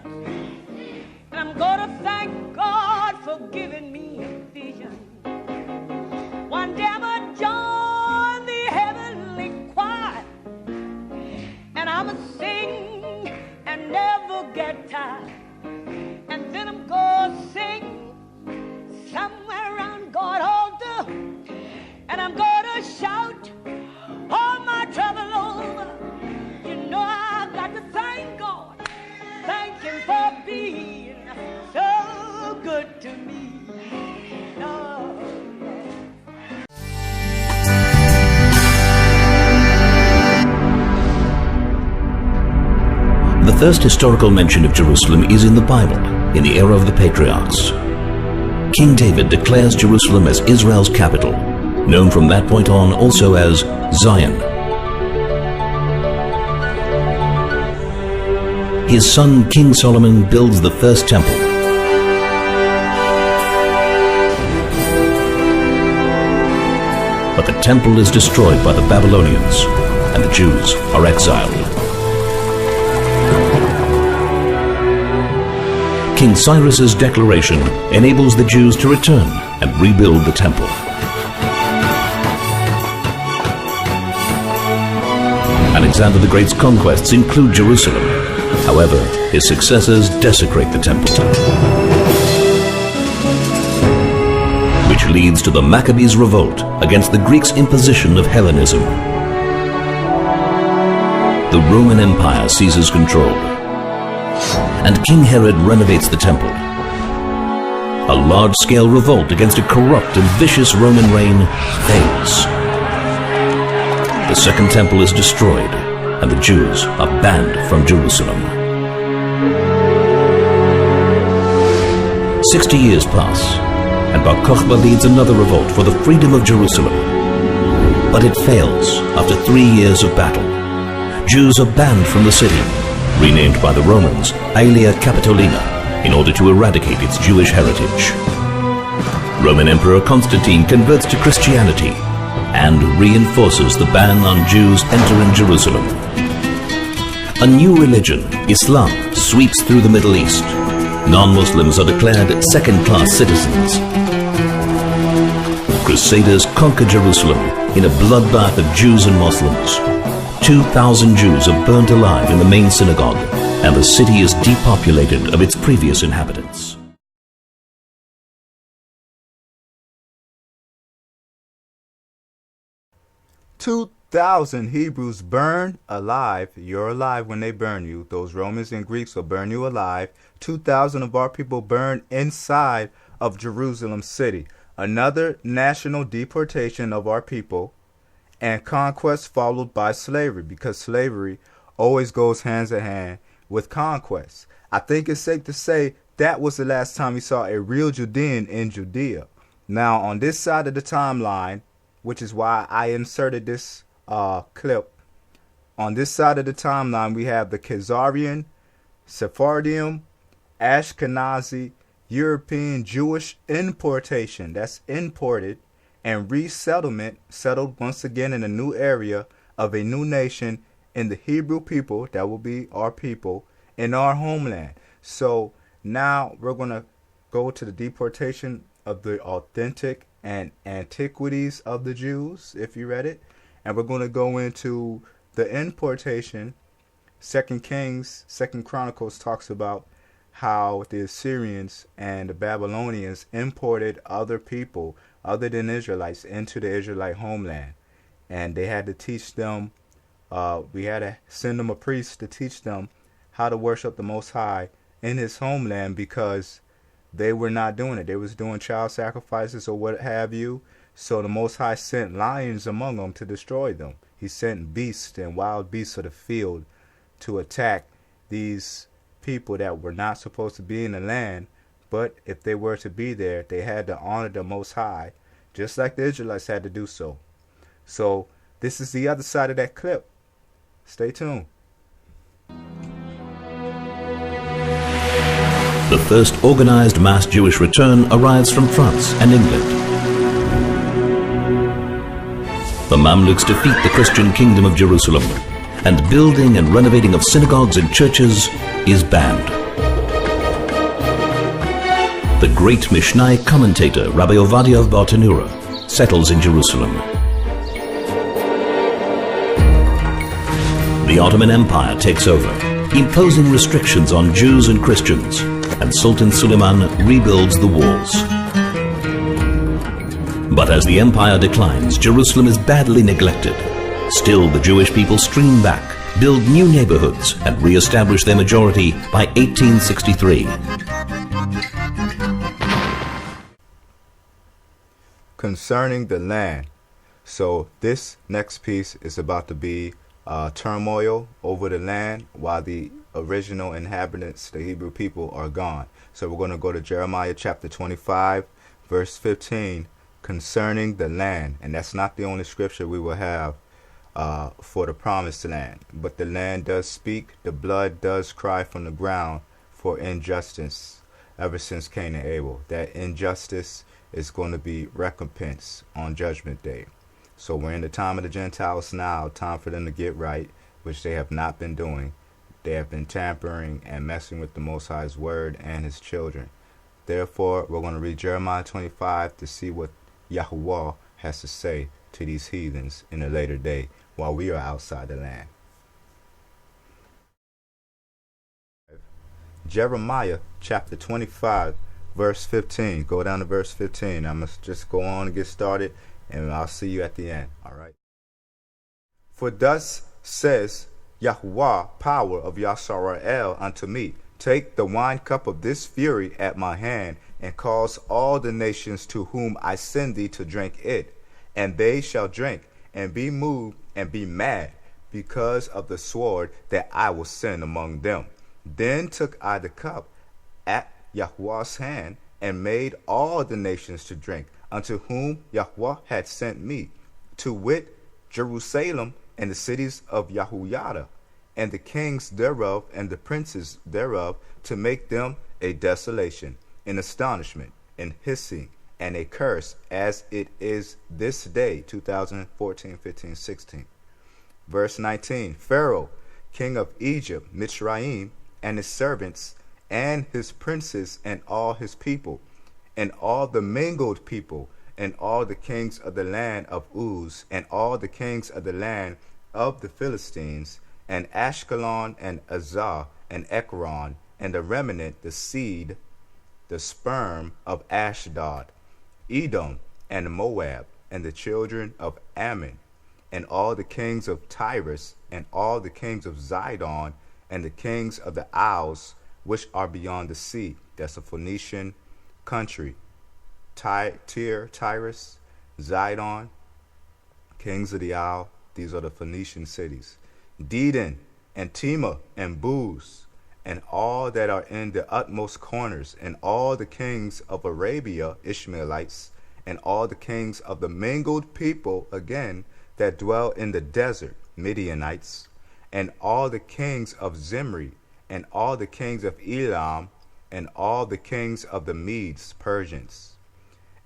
Jesus. And I'm going to thank God for giving me a vision. One day I'm going to join the heavenly choir, and I'm going to sing and never get tired. And then I'm going to sing somewhere around God's altar, and I'm going to shout all my trouble over. You know I've got to thank God. Thank Him for being so good to me. Oh. The first historical mention of Jerusalem is in the Bible, in the era of the patriarchs. King David declares Jerusalem as Israel's capital, known from that point on also as Zion. His son King Solomon builds the first temple. But the temple is destroyed by the Babylonians, and the Jews are exiled. King Cyrus's declaration enables the Jews to return and rebuild the temple. Alexander the Great's conquests include Jerusalem. However, his successors desecrate the temple, which leads to the Maccabees' revolt against the Greeks' imposition of Hellenism. The Roman Empire seizes control, and King Herod renovates the temple. A large-scale revolt against a corrupt and vicious Roman reign fails. The Second Temple is destroyed, and the Jews are banned from Jerusalem. 60 years pass, and Bar Kokhba leads another revolt for the freedom of Jerusalem. But it fails after 3 years of battle. Jews are banned from the city, renamed by the Romans Aelia Capitolina, in order to eradicate its Jewish heritage. Roman Emperor Constantine converts to Christianity and reinforces the ban on Jews entering Jerusalem. A new religion, Islam, sweeps through the Middle East. Non-Muslims are declared second-class citizens. Crusaders conquer Jerusalem in a bloodbath of Jews and Muslims. 2,000 Jews are burnt alive in the main synagogue, and the city is depopulated of its previous inhabitants. Two 1,000 Hebrews burned alive. You're alive when they burn you. Those Romans and Greeks will burn you alive. 2,000 of our people burned inside of Jerusalem city. Another national deportation of our people, and conquest followed by slavery, because slavery always goes hands in hand with conquest. I think it's safe to say that was the last time we saw a real Judean in Judea. Now, on this side of the timeline, which is why I inserted this clip, on this side of the timeline, we have the Khazarian, Sephardim, Ashkenazi, European Jewish importation, that's imported, and resettlement, settled once again in a new area of a new nation in the Hebrew people, that will be our people, in our homeland. So now we're going to go to the deportation of the authentic and antiquities of the Jews, if you read it. And we're going to go into the importation. 2 Kings, 2 Chronicles talks about how the Assyrians and the Babylonians imported other people other than Israelites into the Israelite homeland. And they had to teach them, we had to send them a priest to teach them how to worship the Most High in his homeland, because they were not doing it. They was doing child sacrifices or what have you. So the Most High sent lions among them to destroy them. He sent beasts and wild beasts of the field to attack these people that were not supposed to be in the land. But if they were to be there, they had to honor the Most High, just like the Israelites had to do so. So this is the other side of that clip. Stay tuned. The first organized mass Jewish return arrives from France and England. The Mamluks defeat the Christian kingdom of Jerusalem, and building and renovating of synagogues and churches is banned. the great Mishnai commentator Rabbi Ovadia of Bartanura settles in Jerusalem. The Ottoman Empire takes over, imposing restrictions on Jews and Christians, and Sultan Suleiman rebuilds the walls. But as the empire declines, Jerusalem is badly neglected. Still, the Jewish people stream back, build new neighborhoods, and re-establish their majority by 1863. Concerning the land. So this next piece is about to be turmoil over the land while the original inhabitants, the Hebrew people, are gone. So we're going to go to Jeremiah chapter 25, verse 15, concerning the land. And that's not the only scripture we will have for the promised land. But the land does speak, the blood does cry from the ground for injustice ever since Cain and Abel. That injustice is going to be recompensed on Judgment Day. So we're in the time of the Gentiles now, time for them to get right, which they have not been doing. They have been tampering and messing with the Most High's word and his children. Therefore, we're going to read Jeremiah 25 to see what Yahuwah has to say to these heathens in a later day while we are outside the land. Jeremiah chapter 25, verse 15. Go down to verse 15. I must just go on and get started, and I'll see you at the end. All right. For thus says Yahuwah, power of Yashara'el, unto me, take the wine cup of this fury at my hand, and cause all the nations to whom I send thee to drink it. And they shall drink, and be moved, and be mad, because of the sword that I will send among them. Then took I the cup at Yahuwah's hand, and made all the nations to drink, unto whom Yahuwah had sent me, to wit, Jerusalem, and the cities of Yahuiada, and the kings thereof, and the princes thereof, to make them a desolation, an astonishment, an hissing, and a curse, as it is this day, 2014, 15, 16. Verse 19, Pharaoh, king of Egypt, Mitzrayim, and his servants, and his princes, and all his people, and all the mingled people, and all the kings of the land of Uz, and all the kings of the land of the Philistines, and Ashkelon, and Azah, and Ekron, and the remnant, the seed, the sperm of Ashdod, Edom, and Moab, and the children of Ammon, and all the kings of Tyrus, and all the kings of Zidon, and the kings of the isles which are beyond the sea. That's a Phoenician country. Tyre, Tyrus, Zidon, kings of the isle. These are the Phoenician cities. Dedan, and Tema, and Buz, and all that are in the utmost corners, and all the kings of Arabia, Ishmaelites, and all the kings of the mingled people, again, that dwell in the desert, Midianites, and all the kings of Zimri, and all the kings of Elam, and all the kings of the Medes, Persians,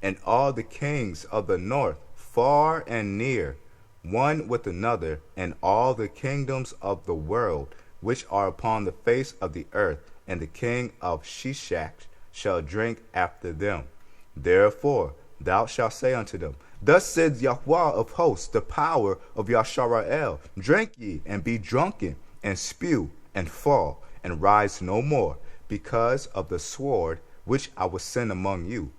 and all the kings of the north, far and near, one with another, and all the kingdoms of the world, which are upon the face of the earth, and the king of Shishak shall drink after them. Therefore thou shalt say unto them, Thus said Yahuwah of hosts, the power of Yashara'el, drink ye, and be drunken, and spew, and fall, and rise no more, because of the sword which I will send among you.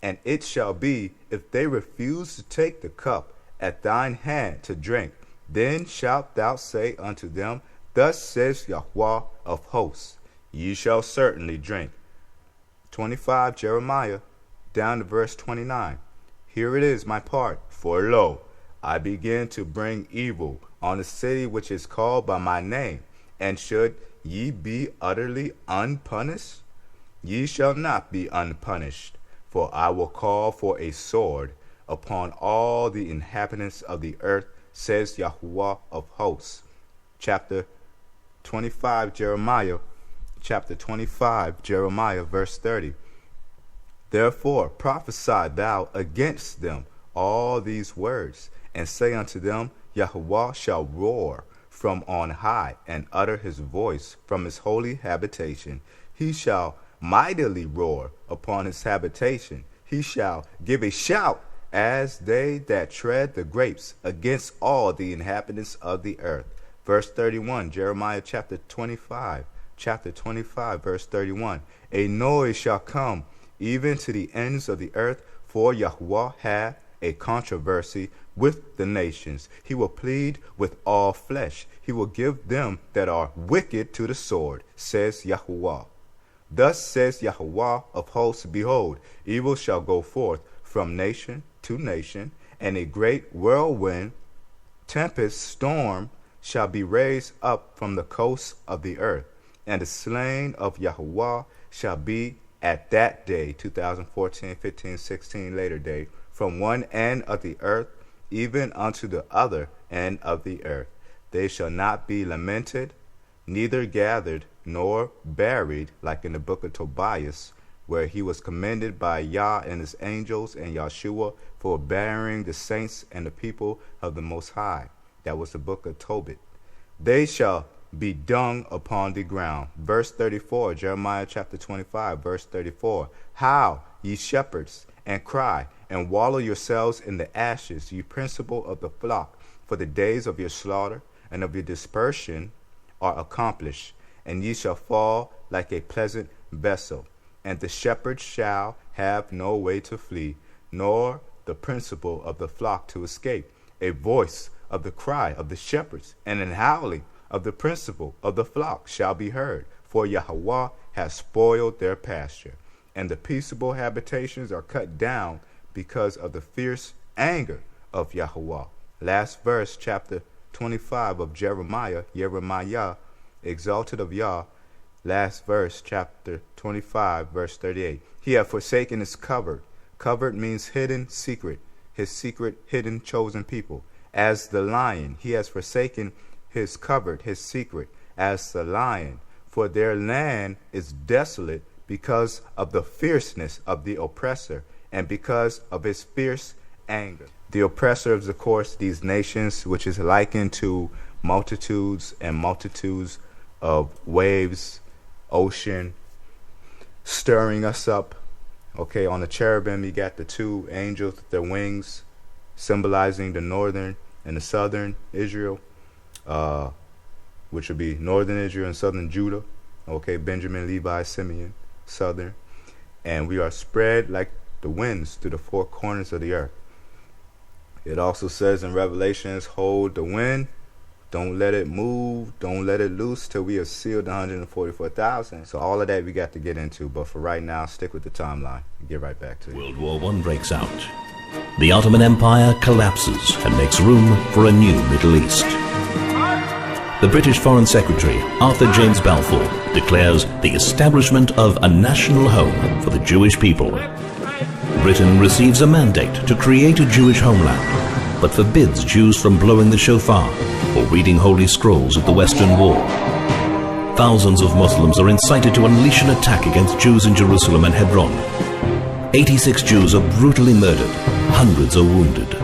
And it shall be, if they refuse to take the cup at thine hand to drink, then shalt thou say unto them, Thus says Yahuwah of hosts, ye shall certainly drink. 25 Jeremiah, down to verse 29. Here it is, my part. For lo, I begin to bring evil on the city which is called by my name. And should ye be utterly unpunished? Ye shall not be unpunished, for I will call for a sword upon all the inhabitants of the earth, says Yahuwah of hosts. Chapter 25, Jeremiah, verse 30. Therefore prophesy thou against them all these words, and say unto them, Yahuwah shall roar from on high, and utter his voice from his holy habitation. He shall mightily roar upon his habitation. He shall give a shout as they that tread the grapes against all the inhabitants of the earth. Verse 31, Jeremiah chapter 25, verse 31. A noise shall come even to the ends of the earth, for Yahuwah hath a controversy with the nations. He will plead with all flesh. He will give them that are wicked to the sword, says Yahuwah. Thus says Yahuwah of hosts, behold, evil shall go forth from nation to nation, and a great whirlwind, tempest, storm shall be raised up from the coasts of the earth, and the slain of Yahuwah shall be at that day, 2014, 15, 16, later day, from one end of the earth even unto the other end of the earth. They shall not be lamented, neither gathered nor buried, like in the book of Tobias, where he was commended by Yah and his angels and Yahshua for burying the saints and the people of the Most High. That was the book of Tobit. They shall be dung upon the ground. Verse 34, Jeremiah chapter 25, verse 34. Howl, ye shepherds, and cry, and wallow yourselves in the ashes, ye principal of the flock, for the days of your slaughter and of your dispersion are accomplished, and ye shall fall like a pleasant vessel. And the shepherds shall have no way to flee, nor the principal of the flock to escape. A voice of the cry of the shepherds, and an howling of the principal of the flock shall be heard, for Yahuwah has spoiled their pasture, and the peaceable habitations are cut down because of the fierce anger of Yahuwah. Last verse, chapter 25 of Jeremiah, exalted of Yah. Last verse, chapter 25, verse 38. He hath forsaken his covert. Covert means hidden, secret. His secret, hidden, chosen people. As the lion, he has forsaken his covert, his secret, as the lion. For their land is desolate because of the fierceness of the oppressor, and because of his fierce anger. The oppressor is, of course, these nations, which is likened to multitudes and multitudes of waves, ocean, stirring us up. Okay, on the cherubim, you got the two angels with their wings, symbolizing the northern and the southern Israel, which would be northern Israel and southern Judah. Okay, Benjamin, Levi, Simeon, southern. And we are spread like the winds to the four corners of the earth. It also says in Revelations, hold the wind, don't let it move, don't let it loose till we have sealed 144,000. So all of that we got to get into, but for right now, stick with the timeline and get right back to it. World War I breaks out. The Ottoman Empire collapses and makes room for a new Middle East. The British Foreign Secretary, Arthur James Balfour, declares the establishment of a national home for the Jewish people. Britain receives a mandate to create a Jewish homeland, but forbids Jews from blowing the shofar or reading holy scrolls at the Western Wall. Thousands of Muslims are incited to unleash an attack against Jews in Jerusalem and Hebron. 86 Jews are brutally murdered, hundreds are wounded.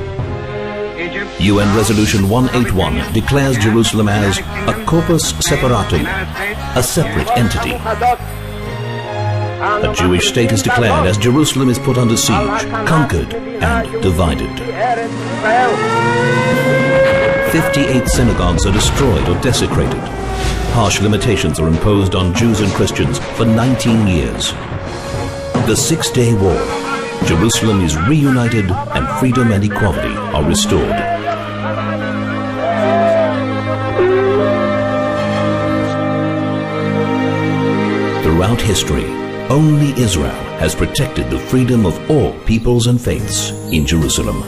UN Resolution 181 declares Jerusalem as a corpus separatum, a separate entity. A Jewish state is declared as Jerusalem is put under siege, conquered, and divided. 58 synagogues are destroyed or desecrated. Harsh limitations are imposed on Jews and Christians for 19 years. The Six-Day War. Jerusalem is reunited and freedom and equality are restored. Throughout history, only Israel has protected the freedom of all peoples and faiths in Jerusalem.